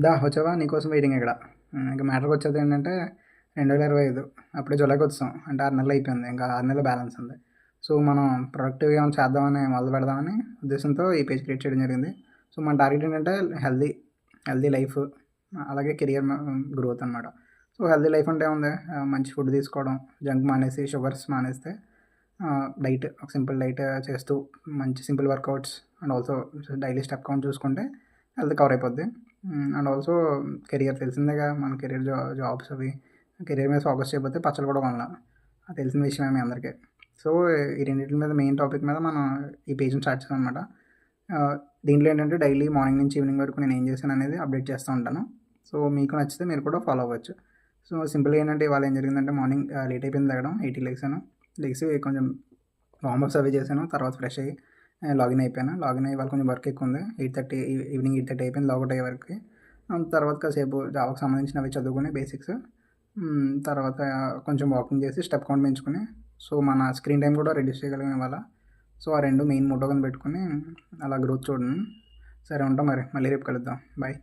దా వచ్చావా నీకోసం వెయిటింగ్ ఇక్కడ. ఇంకా మ్యాటర్కి వచ్చేది ఏంటంటే 2025 అప్పుడే జూలైకి వచ్చాం. అంటే 6 నెలలు అయిపోయింది. ఇంకా 6 నెలలు బ్యాలెన్స్ ఉంది. సో మనం ప్రొడక్టివ్గా ఏమైనా చేద్దామని మొదలు పెడదామని ఉద్దేశంతో ఈ పేజ్ క్రియేట్ చేయడం జరిగింది. సో మన టార్గెట్ ఏంటంటే హెల్దీ లైఫ్, అలాగే కెరియర్ గ్రోత్ అనమాట. సో హెల్దీ లైఫ్ అంటే ఏముంది, మంచి ఫుడ్ తీసుకోవడం, జంక్ మానేసి షుగర్స్ మానేస్తే డైట్, ఒక సింపుల్ డైట్ చేస్తూ మంచి simple workouts and also daily step count చూసుకుంటే హెల్త్ కవర్ అయిపోద్ది. అండ్ ఆల్సో కెరియర్ తెలిసిందేగా, మన కెరియర్ జాబ్స్ అవి కెరియర్ మీద ఫోకస్ చేయకపోతే పచ్చలు కూడా కొనాల, అది తెలిసిన విషయమే మీ అందరికీ. సో ఈ రెండింటి మీద మెయిన్ టాపిక్ మీద మనం ఈ పేజ్ని స్టార్ట్ చేసాం అనమాట. దీంట్లో ఏంటంటే డైలీ మార్నింగ్ నుంచి ఈవినింగ్ వరకు నేను ఏం చేశాను అనేది అప్డేట్ చేస్తూ ఉంటాను. సో మీకు నచ్చితే మీరు కూడా ఫాలో అవ్వచ్చు. సో సింపుల్గా ఏంటంటే ఇవాళ ఏం జరిగిందంటే, మార్నింగ్ లేట్ అయిపోయింది లేగడం, 8కి లేచి కొంచెం వార్మప్స్ అవి చేశాను. తర్వాత ఫ్రెష్ అయ్యి లాగిన్ అయిపోయాను. లాగిన్ అయ్యి ఇవాళ కొంచెం వర్క్ ఎక్కువ ఉంది. ఈవినింగ్ 8:30 అయిపోయింది లాగౌట్ అయ్యే వరకు. తర్వాత కాసేపు జావాకి సంబంధించినవి చదువుకుని బేసిక్స్, తర్వాత కొంచెం వాకింగ్ చేసి స్టెప్ కౌంట్ పెంచుకుని, సో మన స్క్రీన్ టైం కూడా రెడ్యూస్ చేయగలిగాం ఇవాళ. సో ఆ రెండు మెయిన్ మోటో కింద పెట్టుకుని అలా గ్రోత్ చూడండి. సరే ఉంటాం మరి, మళ్ళీ రేపు కలుద్దాం. బాయ్.